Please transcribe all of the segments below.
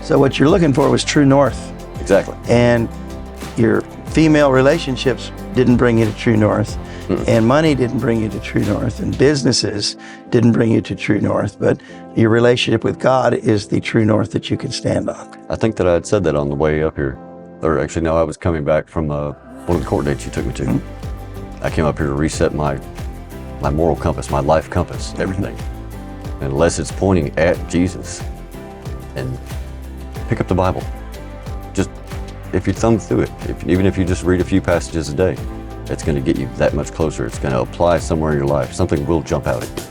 So what you're looking for was true north. Exactly. And your female relationships didn't bring you to true north. And money didn't bring you to true north, and businesses didn't bring you to true north, but your relationship with God is the true north that you can stand on. I think that I had said that on the way up here. Or actually, no, I was coming back from one of the court dates you took me to. I came up here to reset my moral compass, my life compass, everything. Unless it's pointing at Jesus, and pick up the Bible. Just, if you thumb through it, even if you just read a few passages a day, it's going to get you that much closer. It's going to apply somewhere in your life. Something will jump out at you.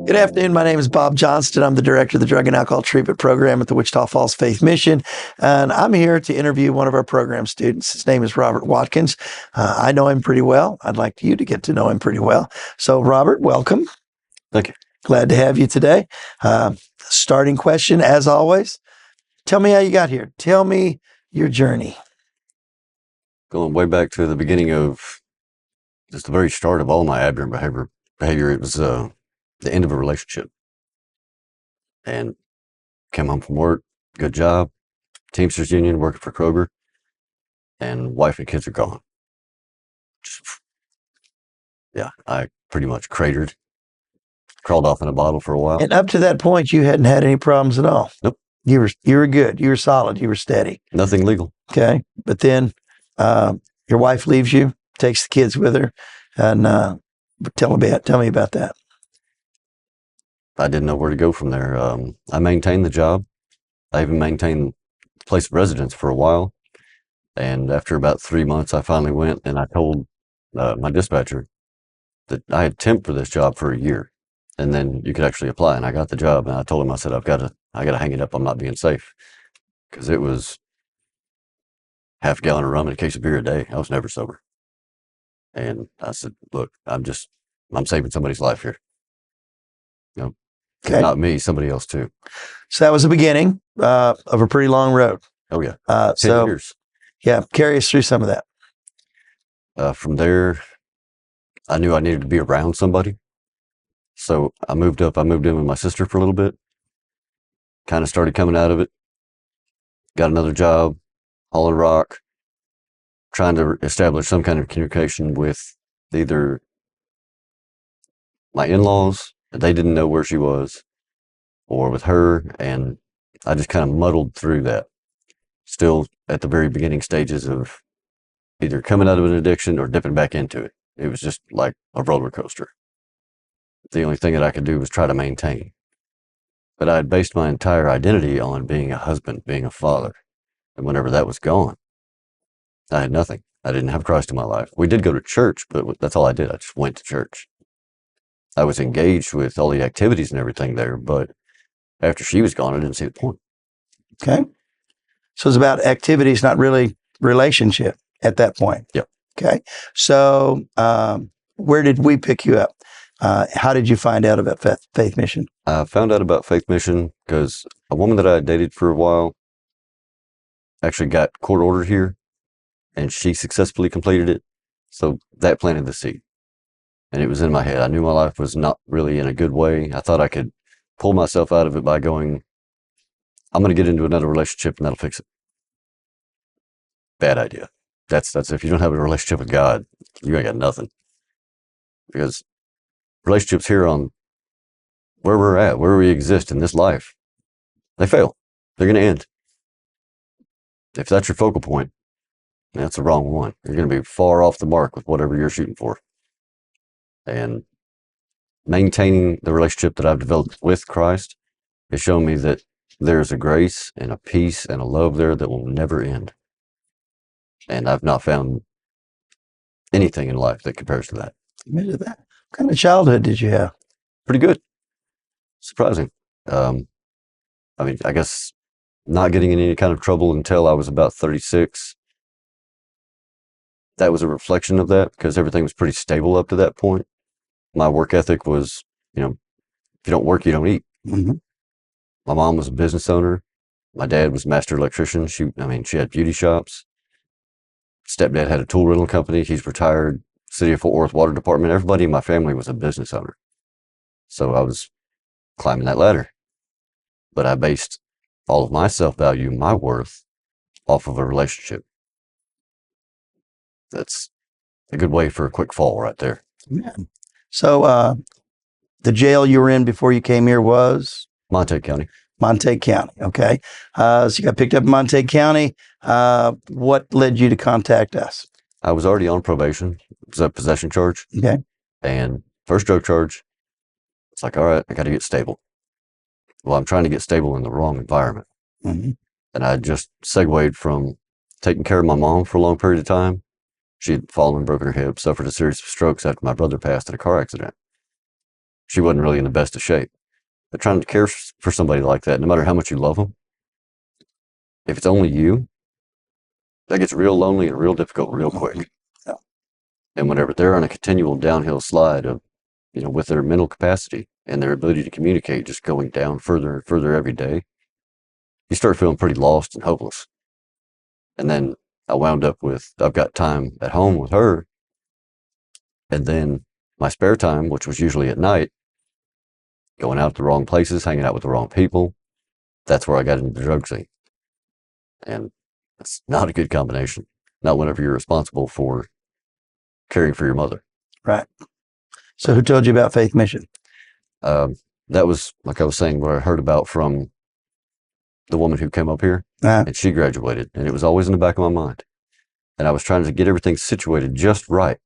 Good afternoon. My name is Bob Johnston. I'm the director of the Drug and Alcohol Treatment Program at the Wichita Falls Faith Mission. And I'm here to interview one of our program students. His name is Robert Watkins. I know him pretty well. I'd like you to get to know him pretty well. So Robert, welcome. Thank you. Glad to have you today. Starting question, as always, tell me how you got here. Tell me your journey. Going way back to the beginning of just the very start of all my aberrant behavior, it was the end of a relationship. And came home from work, good job, Teamsters Union, working for Kroger, and wife and kids are gone. I pretty much cratered, crawled off in a bottle for a while. And up to that point, you hadn't had any problems at all. Nope. You were good. You were solid. You were steady. Nothing legal. Okay. But then your wife leaves you, takes the kids with her, and tell me about that. I didn't know where to go from there. I maintained the job. I even maintained the place of residence for a while. And after about 3 months, I finally went and I told my dispatcher that I had temped for this job for a year, and then you could actually apply. And I got the job, and I told him, I said, I got to hang it up. I'm not being safe, because it was half a gallon of rum and a case of beer a day. I was never sober. And I said, look, I'm saving somebody's life here. You know, okay. Not me, somebody else too. So that was the beginning of a pretty long road. Oh yeah. 10 years. Yeah. Carry us through some of that. From there, I knew I needed to be around somebody. So I moved in with my sister for a little bit, kind of started coming out of it, got another job, hauling rock, trying to establish some kind of communication with either my in-laws, they didn't know where she was, or with her, and I just kind of muddled through that. Still at the very beginning stages of either coming out of an addiction or dipping back into it. It was just like a roller coaster. The only thing that I could do was try to maintain. But I had based my entire identity on being a husband, being a father. And whenever that was gone, I had nothing. I didn't have Christ in my life. We did go to church, but that's all I did. I just went to church. I was engaged with all the activities and everything there, but after she was gone, I didn't see the point. Okay. So it's about activities, not really relationship at that point. Yep. Okay. So where did we pick you up? How did you find out about Faith Mission? I found out about Faith Mission because a woman that I had dated for a while actually got court ordered here, and she successfully completed it. So that planted the seed. And it was in my head. I knew my life was not really in a good way. I thought I could pull myself out of it by going, I'm going to get into another relationship and that'll fix it. Bad idea. That's if you don't have a relationship with God, you ain't got nothing. Because relationships here on where we're at, where we exist in this life, they fail. They're going to end. If that's your focal point, that's the wrong one. You're going to be far off the mark with whatever you're shooting for. And maintaining the relationship that I've developed with Christ has shown me that there's a grace and a peace and a love there that will never end. And I've not found anything in life that compares to that. Amen to that. What kind of childhood did you have? Pretty good. Surprising. I mean, I guess not getting in any kind of trouble until I was about 36. That was a reflection of that because everything was pretty stable up to that point. My work ethic was, if you don't work, you don't eat. Mm-hmm. My mom was a business owner. My dad was a master electrician. She had beauty shops. Stepdad had a tool rental company. He's retired. City of Fort Worth Water Department. Everybody in my family was a business owner. So I was climbing that ladder. But I based all of my self-value, my worth, off of a relationship. That's a good way for a quick fall right there. Yeah. So the jail you were in before you came here was? Montague County. Montague County, okay. So you got picked up in Montague County. What led you to contact us? I was already on probation. It was a possession charge. Okay. And first drug charge, it's like, all right, I got to get stable. Well, I'm trying to get stable in the wrong environment. Mm-hmm. And I just segued from taking care of my mom for a long period of time. She had fallen and broken her hip, suffered a series of strokes after my brother passed in a car accident. She wasn't really in the best of shape. But trying to care for somebody like that, no matter how much you love them, if it's only you, that gets real lonely and real difficult real quick. Yeah. And whenever they're on a continual downhill slide of, with their mental capacity and their ability to communicate just going down further and further every day, you start feeling pretty lost and hopeless. And then I wound up with, I've got time at home with her. And then my spare time, which was usually at night, going out to the wrong places, hanging out with the wrong people. That's where I got into the drug scene. And it's not a good combination. Not whenever you're responsible for caring for your mother. Right. So who told you about Faith Mission? That was, like I was saying, what I heard about from the woman who came up here. And she graduated. And it was always in the back of my mind. And I was trying to get everything situated just right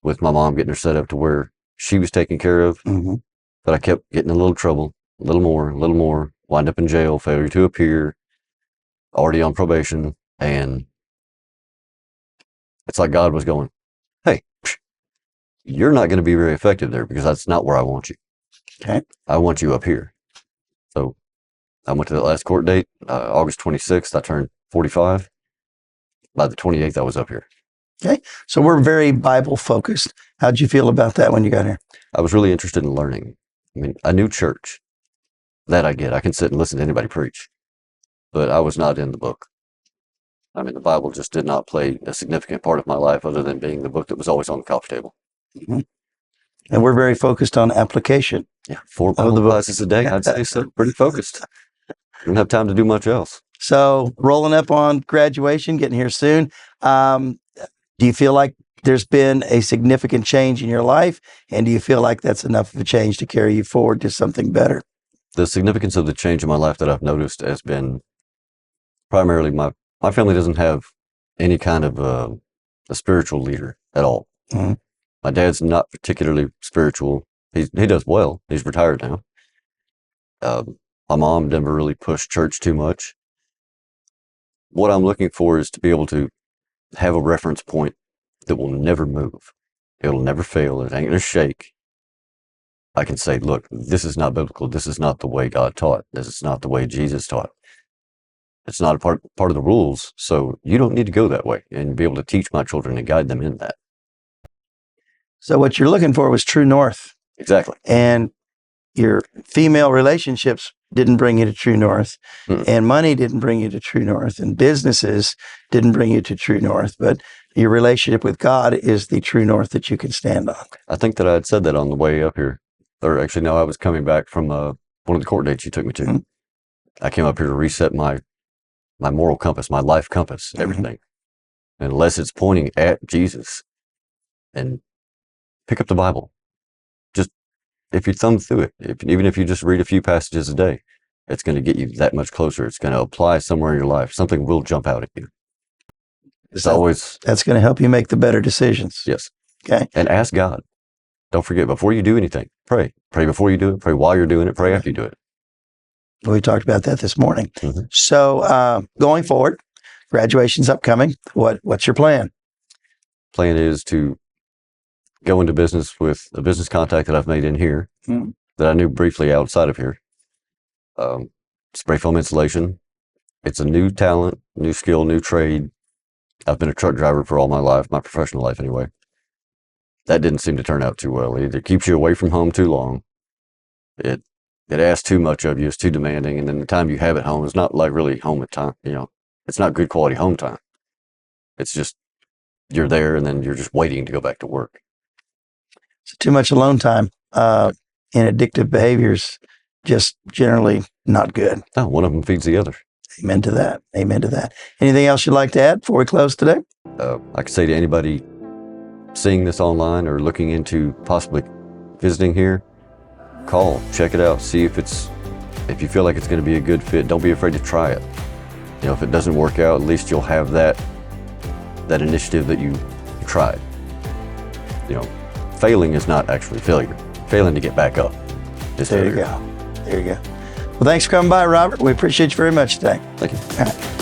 with my mom, getting her set up to where she was taken care of. Mm-hmm. But I kept getting in a little trouble, a little more, wind up in jail, failure to appear, already on probation. And it's like God was going, hey, you're not going to be very effective there because that's not where I want you. Okay. I want you up here. So I went to the last court date, August 26th. I turned 45. By the 28th, I was up here. Okay. So we're very Bible focused. How'd you feel about that when you got here? I was really interested in learning. A new church, that I get. I can sit and listen to anybody preach. But I was not in the book. The Bible just did not play a significant part of my life other than being the book that was always on the coffee table. Mm-hmm. And we're very focused on application. Yeah, 4 Bible classes a day, I'd say so. Pretty focused. Don't have time to do much else. So rolling up on graduation, getting here soon. Do you feel like there's been a significant change in your life? And do you feel like that's enough of a change to carry you forward to something better? The significance of the change in my life that I've noticed has been primarily my family doesn't have any kind of a spiritual leader at all. Mm-hmm. My dad's not particularly spiritual. He does well. He's retired now. My mom never really pushed church too much. What I'm looking for is to be able to have a reference point that will never move. It'll never fail. It ain't gonna shake. I can say, look, this is not biblical. This is not the way God taught. This is not the way Jesus taught. It's not a part of the rules. So you don't need to go that way, and be able to teach my children and guide them in that. So what you're looking for was true north. Exactly. And your female relationships didn't bring you to true north, and money didn't bring you to true north, and businesses didn't bring you to true north, but your relationship with God is the true north that you can stand on. I think that I had said that on the way up here, or actually, no, I was coming back from one of the court dates you took me to. Mm-hmm. I came up here to reset my moral compass, my life compass, everything. And unless it's pointing at Jesus, and pick up the Bible. Just, if you thumb through it, even if you just read a few passages a day, it's going to get you that much closer. It's going to apply somewhere in your life. Something will jump out at you. It's always... That's going to help you make the better decisions. Yes. Okay. And ask God. Don't forget, before you do anything, pray. Pray before you do it. Pray while you're doing it. Pray after you do it. We talked about that this morning. Mm-hmm. So going forward, graduation's upcoming. What's your plan? Plan is to go into business with a business contact that I've made in here that I knew briefly outside of here. Spray foam insulation, it's a new talent, new skill, new trade. I've been a truck driver for all my life, my professional life anyway. That didn't seem to turn out too well. It either keeps you away from home too long. It asks too much of you. It's too demanding. And then the time you have at home is not like really home at time. It's not good quality home time. It's just, you're there and then you're just waiting to go back to work. So too much alone time and addictive behaviors, just generally not good. No, one of them feeds the other. Amen to that. Amen to that. Anything else you'd like to add before we close today? I could say to anybody seeing this online or looking into possibly visiting here, call, check it out, see if you feel like it's going to be a good fit. Don't be afraid to try it. If it doesn't work out, at least you'll have that initiative that you tried. Failing is not actually failure. Failing to get back up is failure. There you go. Well, thanks for coming by, Robert. We appreciate you very much today. Thank you. All right.